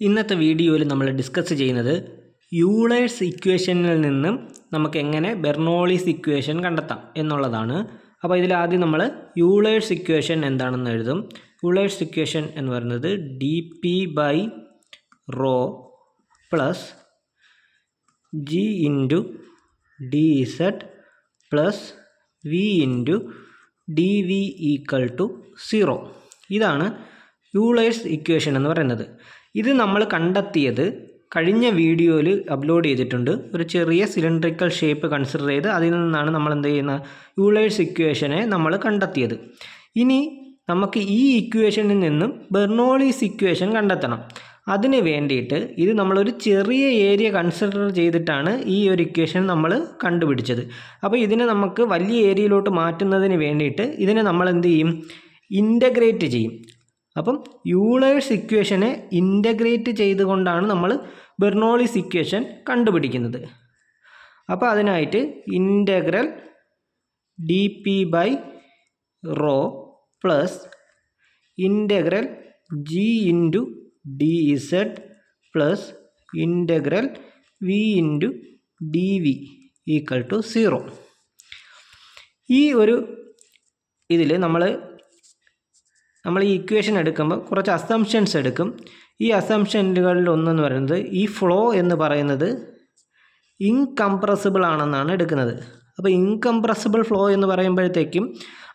ഇന്നത്തെ വീഡിയോയിൽ നമ്മൾ ഡിസ്കസ് ചെയ്യുന്നത് യൂളേഴ്സ് ഇക്വേഷനിൽ നിന്നും നമുക്ക് എങ്ങനെ ബെർണോളിസ് ഇക്വേഷൻ കണ്ടെത്താം എന്നുള്ളതാണ്. അപ്പോൾ ഇതിൽ ആദ്യം നമ്മൾ യൂളേഴ്സ് ഇക്വേഷൻ എന്താണെന്ന് എഴുതും. യൂളേഴ്സ് ഇക്വേഷൻ എന്ന് പറയുന്നത് dp/ρ plus g into dz plus v into dv equal to 0. ഇതാണ് യൂളേഴ്സ് ഇക്വേഷൻ എന്ന് പറയുന്നത്. ഇത് നമ്മൾ കണ്ടെത്തിയത് കഴിഞ്ഞ വീഡിയോയിൽ അപ്ലോഡ് ചെയ്തിട്ടുണ്ട്. ഒരു ചെറിയ സിലിണ്ടറിക്കൽ ഷേപ്പ് കൺസിഡർ ചെയ്ത് അതിൽ നിന്നാണ് നമ്മൾ എന്ത് ചെയ്യുന്ന യൂളേഴ്സ് ഇക്വേഷനെ നമ്മൾ കണ്ടെത്തിയത്. ഇനി നമുക്ക് ഈ ഇക്വേഷനിൽ നിന്നും ബെർണോളിസ് ഇക്വേഷൻ കണ്ടെത്തണം. അതിന് വേണ്ടിയിട്ട് ഇത് നമ്മളൊരു ചെറിയ ഏരിയ കൺസിഡർ ചെയ്തിട്ടാണ് ഈ ഒരു ഇക്വേഷൻ നമ്മൾ കണ്ടുപിടിച്ചത്. അപ്പോൾ ഇതിനെ നമുക്ക് വലിയ ഏരിയയിലോട്ട് മാറ്റുന്നതിന് വേണ്ടിയിട്ട് ഇതിനെ നമ്മൾ എന്ത് ചെയ്യും, ഇൻ്റഗ്രേറ്റ് ചെയ്യും. അപ്പം യൂളേഴ്സ് ഇക്വേഷനെ ഇൻ്റഗ്രേറ്റ് ചെയ്തുകൊണ്ടാണ് നമ്മൾ ബെർണോളിസ് ഇക്വേഷൻ കണ്ടുപിടിക്കുന്നത്. അപ്പോൾ അതിനായിട്ട് integral dp/ρ plus integral g into dz plus integral v into dv equal to 0. ഈ ഒരു ഇതിൽ നമ്മൾ ഈ ഇക്വേഷൻ എടുക്കുമ്പോൾ കുറച്ച് അസംഷൻസ് എടുക്കും. ഈ അസംഷനുകളിൽ ഒന്നെന്ന് പറയുന്നത് ഈ ഫ്ലോ എന്ന് പറയുന്നത് ഇൻകംപ്രസിബിൾ ആണെന്നാണ് എടുക്കുന്നത്. അപ്പോൾ ഇൻകംപ്രസിബിൾ ഫ്ലോ എന്ന് പറയുമ്പോഴത്തേക്കും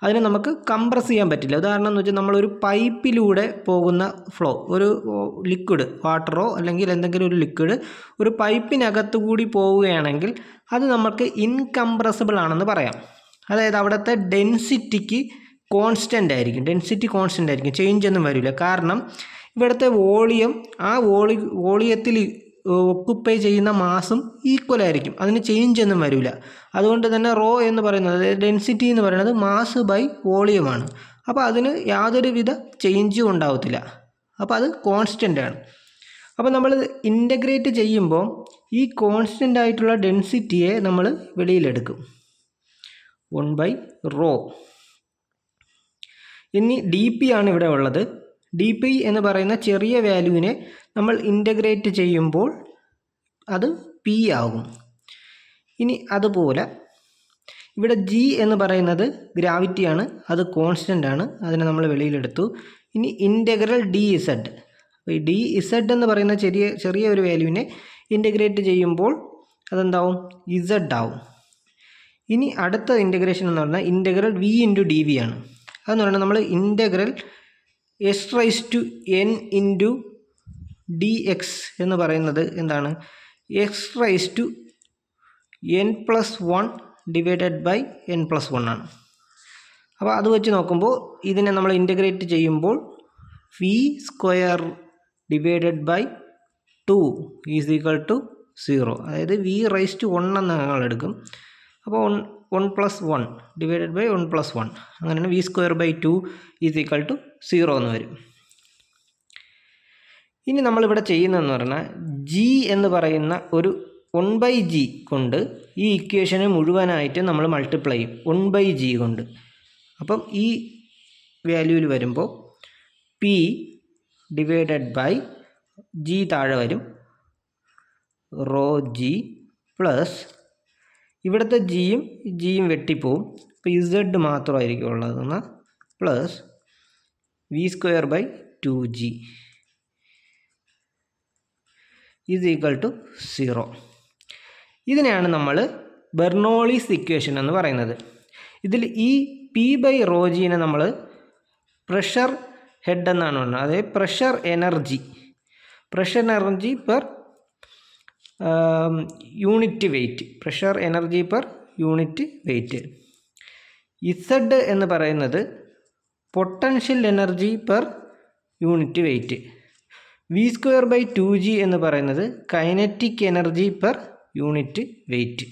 അതിനെ നമുക്ക് കംപ്രസ് ചെയ്യാൻ പറ്റില്ല. ഉദാഹരണം എന്ന് വെച്ചാൽ നമ്മളൊരു പൈപ്പിലൂടെ പോകുന്ന ഫ്ലോ, ഒരു ലിക്വിഡ് വാട്ടറോ അല്ലെങ്കിൽ എന്തെങ്കിലും ഒരു ലിക്വിഡ് ഒരു പൈപ്പിനകത്തു കൂടി പോവുകയാണെങ്കിൽ അത് നമുക്ക് ഇൻകംപ്രസിബിൾ ആണെന്ന് പറയാം. അതായത് അവിടുത്തെ ഡെൻസിറ്റി കോൺസ്റ്റൻ്റ് ആയിരിക്കും, ചേഞ്ച് ഒന്നും വരില്ല. കാരണം ഇവിടുത്തെ വോളിയം ആ വോളിയത്തിൽ ഒക്കുപ്പൈ ചെയ്യുന്ന മാസും ഈക്വൽ ആയിരിക്കും, അതിന് ചേഞ്ച് ഒന്നും വരില്ല. അതുകൊണ്ട് തന്നെ റോ എന്ന് പറയുന്നത്, ഡെൻസിറ്റി എന്ന് പറയുന്നത് മാസ് ബൈ വോളിയമാണ്. അപ്പോൾ അതിന് യാതൊരുവിധ ചേഞ്ചും ഉണ്ടാവത്തില്ല. അപ്പോൾ അത് കോൺസ്റ്റൻ്റ് ആണ്. അപ്പോൾ നമ്മൾ ഇൻ്റഗ്രേറ്റ് ചെയ്യുമ്പോൾ ഈ കോൺസ്റ്റൻ്റ് ആയിട്ടുള്ള ഡെൻസിറ്റിയെ നമ്മൾ വെളിയിലെടുക്കും, 1/ρ. ഇനി ഡി പി ആണ് ഇവിടെ ഉള്ളത്. ഡി പി എന്ന് പറയുന്ന ചെറിയ വാല്യൂവിനെ നമ്മൾ ഇൻ്റഗ്രേറ്റ് ചെയ്യുമ്പോൾ അത് പി ആകും. ഇനി അതുപോലെ ഇവിടെ ജി എന്ന് പറയുന്നത് ഗ്രാവിറ്റിയാണ്, അത് കോൺസ്റ്റൻ്റ് ആണ്, അതിനെ നമ്മൾ വെളിയിലെടുത്തു. ഇനി ഇൻ്റഗ്രൽ ഡി ഇസഡ്, അപ്പോൾ ഈ ഡി ഇസഡ് എന്ന് പറയുന്ന ചെറിയ ഒരു വാല്യൂവിനെ ഇൻ്റഗ്രേറ്റ് ചെയ്യുമ്പോൾ അതെന്താവും, ഇസഡ് ആവും. ഇനി അടുത്ത ഇൻ്റഗ്രേഷൻ എന്ന് പറഞ്ഞാൽ integral V into D V ആണ്. അതെന്ന് പറഞ്ഞാൽ നമ്മൾ integral s⁻n into D X എന്ന് പറയുന്നത് എന്താണ്, x⁻n+1 ഡിവൈഡഡ് ബൈ n+1 ആണ്. അപ്പോൾ അത് വെച്ച് നോക്കുമ്പോൾ ഇതിനെ നമ്മൾ ഇൻ്റഗ്രേറ്റ് ചെയ്യുമ്പോൾ v² divided by 2 is equal to 0. അതായത് v⁻1 എന്ന് ഞങ്ങൾ എടുക്കും. അപ്പോൾ 1+1 ഡിവൈഡഡ് ബൈ 1+1, അങ്ങനെയാണ് v²/2 ഈസ് ഈക്വൽ ടു 0 എന്ന് വരും. ഇനി നമ്മളിവിടെ ചെയ്യുന്നതെന്ന് പറഞ്ഞാൽ ജി എന്ന് പറയുന്ന ഒരു 1/g കൊണ്ട് ഈ ഇക്വേഷനെ മുഴുവനായിട്ട് നമ്മൾ മൾട്ടിപ്ലൈ ചെയ്യും 1/g കൊണ്ട്. അപ്പം ഈ വാല്യൂവിൽ വരുമ്പോൾ പി ഡിവൈഡഡ് ബൈ ജി താഴെ വരും, ρg പ്ലസ് ഇവിടുത്തെ ജിയും വെട്ടിപ്പോവും. അപ്പോൾ ഇസഡ് മാത്രമായിരിക്കും ഉള്ളതെന്ന്, plus v²/2g is equal to 0. ഇതിനെയാണ് നമ്മൾ ബെർണോളിസ് ഇക്വേഷൻ എന്ന് പറയുന്നത്. ഇതിൽ ഈ p/ρgനെ നമ്മൾ പ്രഷർ ഹെഡ് എന്നാണ് പറയുന്നത്. അതായത് pressure energy per unit weight, pressure energy per unit weight. Z എന്ന് പറയുന്നത് potential energy per unit weight. v²/2g എന്ന് പറയുന്നത് kinetic energy per unit weight.